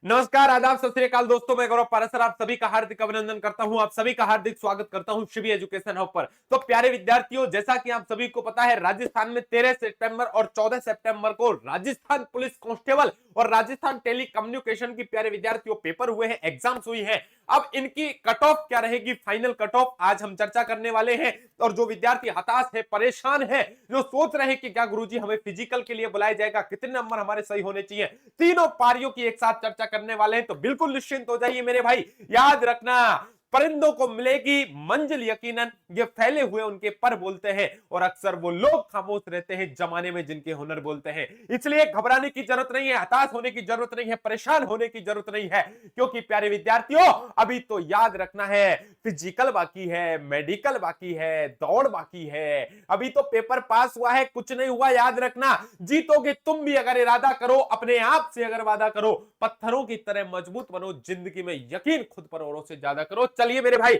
नमस्कार, आदाब, सत श्री अकाल दोस्तों। मैं गौरव पारासर आप सभी का हार्दिक अभिनंदन करता हूं। आप सभी का हार्दिक स्वागत करता हूं शिवी एजुकेशन हब पर। तो प्यारे विद्यार्थियों, जैसा कि आप सभी को पता है, राजस्थान में 13 सितंबर और 14 सितंबर को राजस्थान पुलिस कांस्टेबल और राजस्थान टेली कम्युनिकेशन की प्यारे विद्यार्थियों पेपर हुए हैं, एग्जाम्स हुई हैं। अब इनकी कट ऑफ क्या रहेगी, फाइनल कट ऑफ आज हम चर्चा करने वाले हैं। और जो विद्यार्थी हताश है, परेशान है, जो सोच रहे हैं कि क्या गुरुजी हमें फिजिकल के लिए बुलाया जाएगा, कितने नंबर हमारे सही होने चाहिए, तीनों पारियों की एक साथ चर्चा करने वाले हैं। तो बिल्कुल निश्चिंत हो जाइए मेरे भाई। याद रखना, परिंदों को मिलेगी मंजिल यकीनन, ये फैले हुए उनके पर बोलते हैं, और अक्सर वो लोग खामोश रहते हैं जमाने में जिनके हुनर बोलते हैं। इसलिए घबराने की जरूरत नहीं है, हताश होने की जरूरत नहीं है, परेशान होने की जरूरत नहीं है, क्योंकि प्यारे विद्यार्थियों अभी तो याद रखना है, फिजिकल बाकी है, मेडिकल बाकी है, दौड़ बाकी है। अभी तो पेपर पास हुआ है, कुछ नहीं हुआ। याद रखना, जीतोगे तुम भी अगर इरादा करो, अपने आप से अगर वादा करो, पत्थरों की तरह मजबूत बनो, जिंदगी में यकीन खुद पर औरों से ज्यादा करो। चलिए मेरे भाई,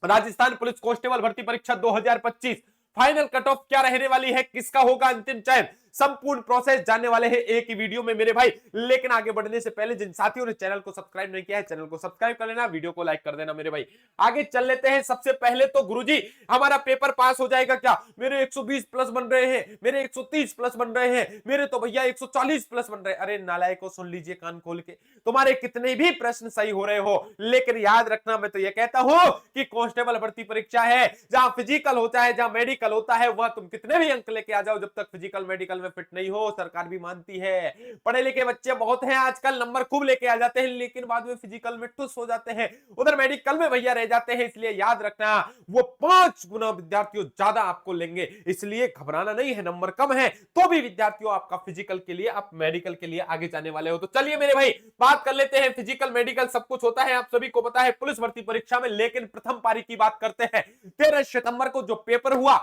राजस्थान पुलिस कांस्टेबल भर्ती परीक्षा 2025 फाइनल कट ऑफ क्या रहने वाली है, किसका होगा अंतिम चयन, संपूर्ण प्रोसेस जानने वाले हैं एक ही वीडियो में मेरे भाई। लेकिन आगे बढ़ने से पहले जिन साथियों ने चैनल को सब्सक्राइब नहीं किया है, चैनल को सब्सक्राइब कर लेना, वीडियो को लाइक कर देना मेरे भाई। आगे चल लेते हैं। सबसे पहले तो गुरुजी हमारा पेपर पास हो जाएगा क्या? मेरे 120 प्लस बन रहे हैं, मेरे 130 प्लस बन रहे हैं, मेरे तो भैया 140 प्लस बन रहे हैं। अरे नालायकों, सुन लीजिए कान खोल के, तुम्हारे कितने भी प्रश्न सही हो रहे हो, लेकिन याद रखना, मैं तो यह कहता हूं कि कांस्टेबल भर्ती परीक्षा है, जहां फिजिकल होता है, जहां मेडिकल होता है, वह तुम कितने भी अंक लेके आ जाओ, जब तक फिजिकल मेडिकल में फिट नहीं हो, सरकार भी मानती है। पढ़े लिखे बच्चे बहुत हैं आजकल, नंबर खूब लेके आ जाते हैं, लेकिन बाद में फिजिकल में ठुस हो जाते हैं, उधर मेडिकल में भैया रह जाते हैं। इसलिए याद रखना, वो 5 गुना विद्यार्थियों ज्यादा आपको लेंगे, इसलिए घबराना नहीं है। नंबर कम है तो भी विद्यार्थियों आपका फिजिकल के लिए, आप मेडिकल के लिए आगे जाने वाले हो। तो चलिए मेरे भाई, बात कर लेते हैं। फिजिकल मेडिकल सब कुछ होता है, आप सभी को पता है पुलिस भर्ती परीक्षा में, लेकिन प्रथम पारी की बात करते हैं। 13 सितंबर को जो पेपर हुआ,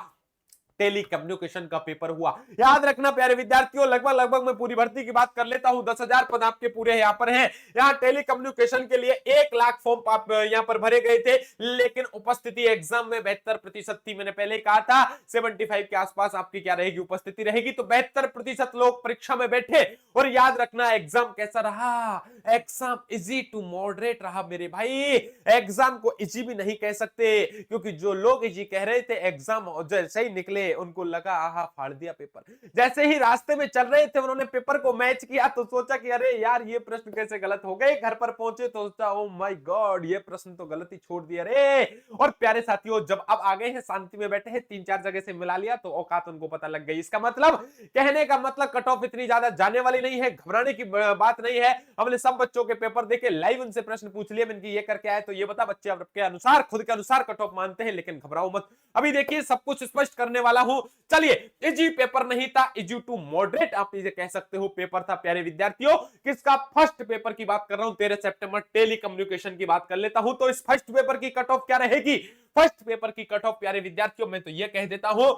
टेली कम्युनिकेशन का पेपर हुआ। याद रखना प्यारे विद्यार्थियों, लगभग मैं पूरी भर्ती की बात कर लेता हूं, 10,000 पद आपके पूरे यहाँ पर हैं। यहाँ टेली कम्युनिकेशन के लिए 1 लाख फॉर्म आप यहाँ पर भरे गए थे, लेकिन उपस्थिति एग्जाम में 72% थी। मैंने पहले कहा था 75 के आसपास आपकी क्या रहेगी, उपस्थिति रहेगी। तो 72% लोग परीक्षा में बैठे। और याद रखना, एग्जाम कैसा रहा? एग्जाम इजी टू मॉडरेट रहा मेरे भाई। एग्जाम को इजी भी नहीं कह सकते, क्योंकि जो लोग इजी कह रहे थे, एग्जाम जैसे ही निकले उनको लगा आहा फाड़ दिया पेपर। जैसे ही रास्ते में चल रहे थे, उन्होंने पेपर को मैच किया तो सोचा कि अरे यार ये प्रश्न कैसे गलत हो गए। घर पर पहुंचे तो सोचा ओ माय गॉड, ये प्रश्न तो गलत ही छोड़ दिया रे। और प्यारे साथियों, जब अब आ गए हैं, शांति में बैठे हैं, 3-4 जगह से मिला लिया तो औकात उनको पता लग गई। इसका मतलब, कहने का मतलब, कट ऑफ इतनी ज्यादा जाने वाली नहीं है, घबराने की बात नहीं है। हमने सब बच्चों के पेपर देखे, लाइव उनसे प्रश्न पूछ लिए, मैंने ये करके आए तो ये बता। बच्चे आपके अनुसार, खुद के अनुसार कट ऑफ मानते हैं, लेकिन घबराओ मत, अभी देखिए सब कुछ स्पष्ट करने वाला हूं। चलिए, इजी पेपर नहीं था, इजी टू मॉडरेट आप इसे कह सकते हो पेपर था प्यारे विद्यार्थियों। किसका? फर्स्ट पेपर की बात कर रहा हूं, 13 सितंबर टेली कम्युनिकेशन की बात कर लेता हूं। तो इस फर्स्ट पेपर की कट ऑफ क्या रहेगी? फर्स्ट पेपर की कट ऑफ प्यारे विद्यार्थियों, मैं तो यह कह देता हूं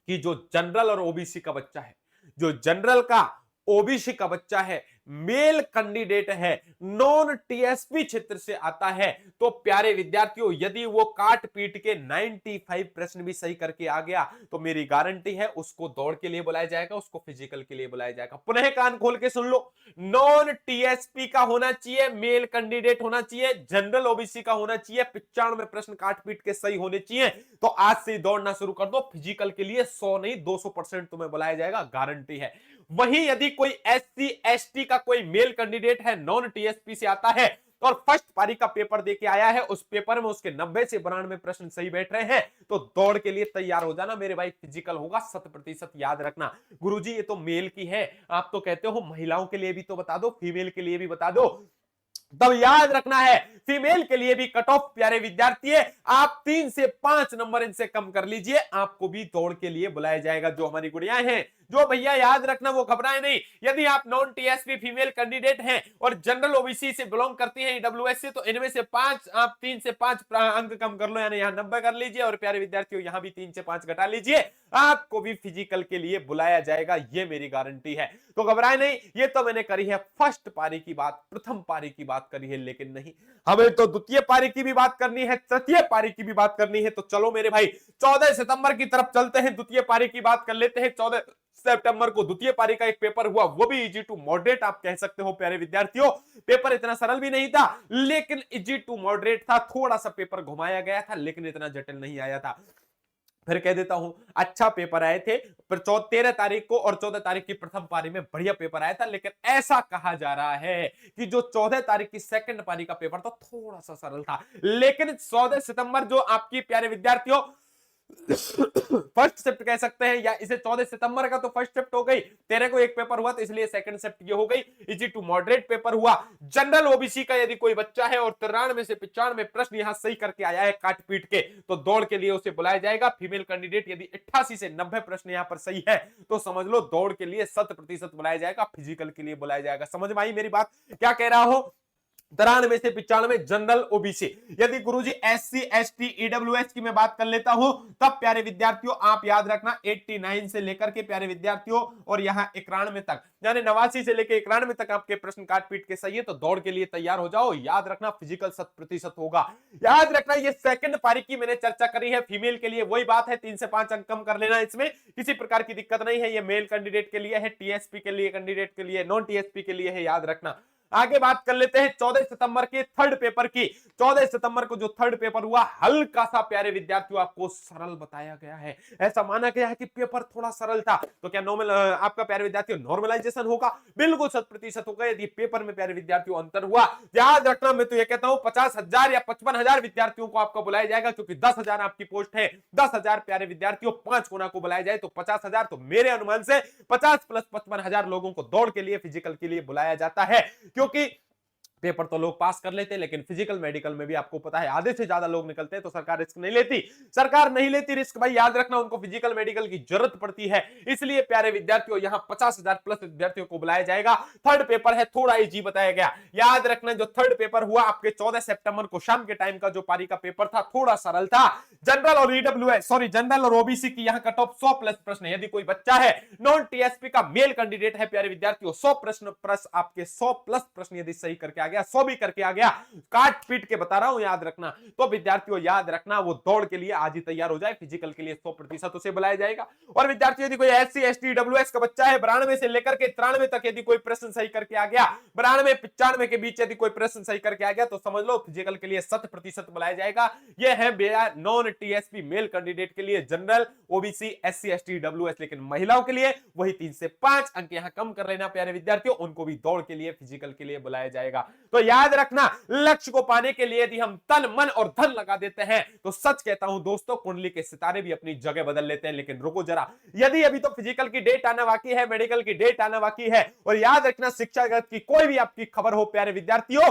कि जो जनरल और ओबीसी का बच्चा है, जो जनरल का ओबीसी का बच्चा है, मेल कैंडिडेट है, नॉन टीएसपी क्षेत्र से आता है, तो प्यारे विद्यार्थियों यदि वो काट पीट के 95 प्रश्न भी सही करके आ गया, तो मेरी गारंटी है उसको दौड़ के लिए बुलाया जाएगा, उसको फिजिकल के लिए बुलाया जाएगा। पुनः कान खोल के सुन लो, नॉन टीएसपी का होना चाहिए, मेल कैंडिडेट होना चाहिए, जनरल ओबीसी का होना चाहिए, 95 प्रश्न काट पीट के सही होने चाहिए। तो आज से दौड़ना शुरू कर दो, फिजिकल के लिए 100 नहीं 200% तुम्हें बुलाया जाएगा, गारंटी है। वहीं यदि कोई एससी एसटी का कोई मेल कैंडिडेट है, नॉन टीएसपी से आता है, और फर्स्ट पारी का पेपर देके आया है, उस पेपर में उसके 90 से 92 प्रश्न सही बैठ रहे हैं, तो दौड़ के लिए तैयार हो जाना मेरे भाई। फिजिकल होगा 100%, याद रखना। गुरुजी ये तो मेल की है, आप तो कहते हो महिलाओं के लिए भी तो बता दो, फीमेल के लिए भी बता दो। तब याद रखना है, फीमेल के लिए भी कट ऑफ प्यारे विद्यार्थी, आप 3 से 5 नंबर इनसे कम कर लीजिए, आपको भी दौड़ के लिए बुलाया जाएगा। जो हमारी गुड़ियां हैं, जो भैया याद रखना वो घबराए नहीं। यदि आप नॉन टीएसपी फीमेल कैंडिडेट हैं और जनरल ओबीसी से बिलोंग करती हैं, ईडब्ल्यूएस से, तो इनमें से 5, आप 3 से 5 अंक कम कर लो, यानी यहाँ 90 कर लीजिए, और प्यारे विद्यार्थियों यहाँ भी 3 से 5 घटा लीजिए, आपको भी फिजिकल के लिए बुलाया जाएगा, ये मेरी गारंटी है। तो घबराए नहीं, ये तो मैंने करी है फर्स्ट पारी की बात, प्रथम पारी की बात करी है, लेकिन नहीं, हमें तो द्वितीय पारी की भी बात करनी है, तृतीय पारी की भी बात करनी है। तो चलो मेरे भाई 14 सितंबर की तरफ चलते हैं, द्वितीय पारी की बात कर लेते हैं। 14 सितंबर को द्वितीय पारी का एक पेपर हुआ, वो भी इजी टू मॉडरेट आप कह सकते हो प्यारे विद्यार्थियों। पेपर इतना सरल भी नहीं था लेकिन इजी टू मॉडरेट था, थोड़ा सा पेपर घुमाया गया था लेकिन इतना जटिल नहीं आया था। फिर कह देता हूं अच्छा पेपर आए थे, पर 13 तारीख को और 14 तारीख की प्रथम पारी में बढ़िया पेपर आया था, लेकिन ऐसा कहा जा रहा है कि जो 14 तारीख की सेकंड पारी का पेपर था थोड़ा सा सरल था, लेकिन 14 सितंबर जो आपकी प्यारे विद्यार्थियों फर्स्ट शिफ्ट कह सकते हैं, या इसे 14 सितंबर का तो फर्स्ट शिफ्ट हो गई, 13 को एक पेपर हुआ तो इसलिए सेकंड शिफ्ट ये हो गई, इजी टू मॉडरेट पेपर हुआ। जनरल ओबीसी का यदि कोई बच्चा है और 93 से 95 प्रश्न यहां सही करके आया है काट पीट के, तो दौड़ के लिए उसे बुलाया जाएगा। फीमेल कैंडिडेट यदि 88 से 90 प्रश्न यहां पर सही है तो समझ लो दौड़ के लिए 100% बुलाया जाएगा, फिजिकल के लिए बुलाया जाएगा। समझ में आई मेरी बात क्या कह रहा हो? 93 से 95 जनरल ओबीसी। यदि गुरुजी एससी एसटी ईडब्ल्यूएस की मैं बात कर लेता हूं तब प्यारे विद्यार्थियों आप याद रखना 89 से लेकर के प्यारे विद्यार्थियों और यहां 91 तक, यानी 89 से लेकर 91 तक आपके प्रश्न काट पीट के सही है तो दौड़ के लिए तैयार हो जाओ। याद रखना फिजिकल 100% होगा। याद रखना ये सेकंड पारी की मैंने चर्चा करी है, फीमेल के लिए वही बात है, 3 से 5 अंक कम कर लेना, इसमें किसी प्रकार की दिक्कत नहीं है। ये मेल कैंडिडेट के लिए है, टीएसपी के लिए कैंडिडेट के लिए, नॉन टीएसपी के लिए है, याद रखना। आगे बात कर लेते हैं 14 सितंबर के थर्ड पेपर की। 14 सितंबर को जो थर्ड पेपर हुआ हल्का सा प्यारे विद्यार्थियों आपको सरल बताया गया है, ऐसा माना गया है कि पेपर थोड़ा सरल था, तो क्या नॉर्मल आपका प्यारे विद्यार्थियों नॉर्मलाइजेशन होगा? बिल्कुल 100% होगा यदि पेपर में प्यारे विद्यार्थियों अंतर हुआ। याद रखना मैं तो ये कहता हूं 50,000 या 55,000 विद्यार्थियों को आपको बुलाया जाएगा, क्योंकि 10,000 आपकी पोस्ट है, 10,000 प्यारे विद्यार्थियों 5 गुना को बुलाया जाए तो 50,000, तो मेरे अनुमान से 50 प्लस 55,000 लोगों को दौड़ के लिए फिजिकल के लिए बुलाया जाता है, क्योंकि पेपर तो लोग पास कर लेते हैं लेकिन फिजिकल मेडिकल में भी आपको पता है आधे से ज्यादा लोग निकलते हैं, तो सरकार रिस्क नहीं लेती। सरकार नहीं लेती रिस्क भाई, याद रखना उनको फिजिकल मेडिकल की जरूरत पड़ती है, इसलिए प्यारे विद्यार्थियों यहां 50,000 प्लस विद्यार्थियों को बुलाया जाएगा। थर्ड पेपर है, थोड़ा इजी बताया गया। याद रखना जो थर्ड पेपर हुआ आपके 14 सितंबर को शाम के टाइम का जो पारी का पेपर था थोड़ा सरल था। जनरल और ईडब्ल्यूएस सॉरी जनरल और ओबीसी की यहां कट ऑफ 100 प्लस प्रश्न, यदि कोई बच्चा है नॉन टीएसपी का मेल कैंडिडेट है प्यारे विद्यार्थियों, 100 प्रश्न प्लस आपके 100 प्लस प्रश्न यदि सही करके आ गया, 100 भी करके आ गया, काट पीट के बता रहा हूं याद रखना, तो विद्यार्थियों याद रखना वो दौड़ के लिए आज ही तैयार हो जाए, फिजिकल के लिए 100% उसे बुलाया जाएगा। और विद्यार्थियों यदि कोई एससी एसटी डब्ल्यूएस का बच्चा है 92 से लेकर के 93 तक यदि कोई प्रश्न सही करके आ गया, 92-95 के बीच यदि कोई प्रश्न सही करके आ गया तो समझ लो फिजिकल के लिए 100% बुलाया जाएगा। यह है नॉन टीएसपी मेल कैंडिडेट के लिए general OBC SC ST WS, लेकिन महिलाओं के लिए वही 3 से 5 अंक यहां कम कर लेना प्यारे विद्यार्थियों, उनको भी दौड़ के लिए फिजिकल के लिए बुलाया जाएगा। तो याद रखना लक्ष्य को पाने के लिए यदि हम तन मन और धन लगा देते हैं तो सच कहता हूं दोस्तों कुंडली के सितारे भी अपनी जगह बदल लेते हैं। लेकिन रुको जरा, यदि अभी तो फिजिकल की डेट आना बाकी है, मेडिकल की डेट आना बाकी है, और याद रखना शिक्षा जगत की कोई भी आपकी खबर हो प्यारे विद्यार्थियों,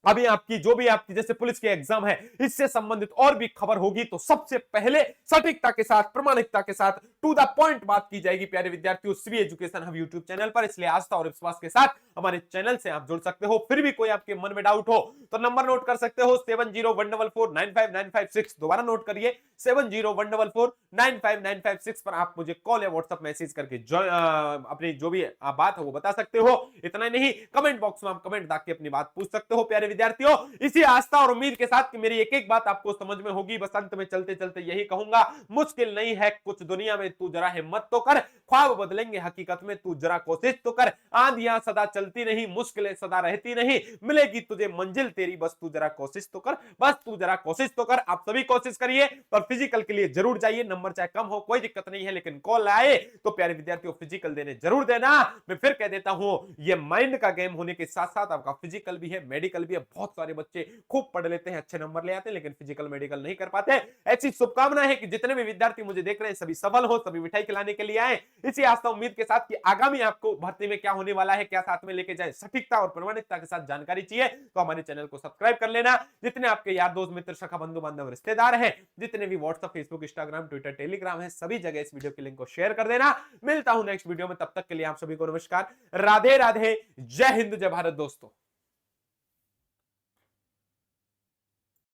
अभी आपकी जो भी आपकी जैसे पुलिस के एग्जाम है इससे संबंधित और भी खबर होगी तो सबसे पहले सटीकता के साथ प्रामाणिकता के साथ टू द पॉइंट बात की जाएगी प्यारे विद्यार्थियों CB education hub YouTube channel पर। इसलिए आस्था और विश्वास के साथ हमारे चैनल से आप जुड़ सकते हो। फिर भी कोई आपके मन में डाउट हो तो नंबर नोट कर सकते हो 7014449596, दोबारा नोट करिए 7014449596 पर आप मुझे कॉल या व्हाट्सएप मैसेज करके अपनी जो भी बात है वो बता सकते हो। इतना नहीं, कमेंट बॉक्स में आप कमेंट डाल के अपनी बात पूछ सकते हो प्यारे विद्यार्थियों। इसी आस्था और उम्मीद के साथ कि मेरी एक एक बात आपको समझ में होगी, बस अंत में चलते चलते यही कहूंगा, मुश्किल नहीं है कुछ दुनिया में, तू जरा हिम्मत तो कर, ख्वाब बदलेंगे हकीकत में, तू जरा कोशिश तो कर। आंधियां सदा चलती नहीं, मुश्किलें सदा रहती नहीं, मिलेगी तुझे मंजिल तेरी, बस तू जरा कोशिश तो कर, बस तू जरा कोशिश तो कर। आप सभी कोशिश करिए और फिजिकल के लिए जरूर जाइए, नंबर चाहे कम हो कोई दिक्कत नहीं है, लेकिन कॉल आए तो प्यारे विद्यार्थियों फिजिकल देने जरूर देना। मैं फिर कह देता हूं ये माइंड का गेम होने के साथ साथ आपका फिजिकल भी है, मेडिकल भी है। बहुत सारे बच्चे खूब पढ़ लेते हैं, अच्छे नंबर ले आते हैं, लेकिन फिजिकल मेडिकल नहीं कर पाते। ऐसी शुभकामना है कि जितने भी विद्यार्थी मुझे देख रहे हैं सभी सफल हो, सभी मिठाई खिलाने के लिए आए। इसी आस्था उम्मीद के साथ कि आगामी आपको भर्ती में क्या होने वाला है, क्या साथ में लेके जाए, सटीकता और प्रामाणिकता के साथ जानकारी चाहिए तो हमारे चैनल को सब्सक्राइब कर लेना। जितने आपके यार दोस्त मित्र सखा बंधु बांधव रिश्तेदार हैं, जितने भी WhatsApp Facebook Instagram Twitter Telegram है, सभी जगह इस वीडियो के लिंक को शेयर कर देना। मिलता हूं नेक्स्ट वीडियो में, तब तक के लिए आप सभी को नमस्कार, राधे राधे, जय हिंद, जय भारत दोस्तों।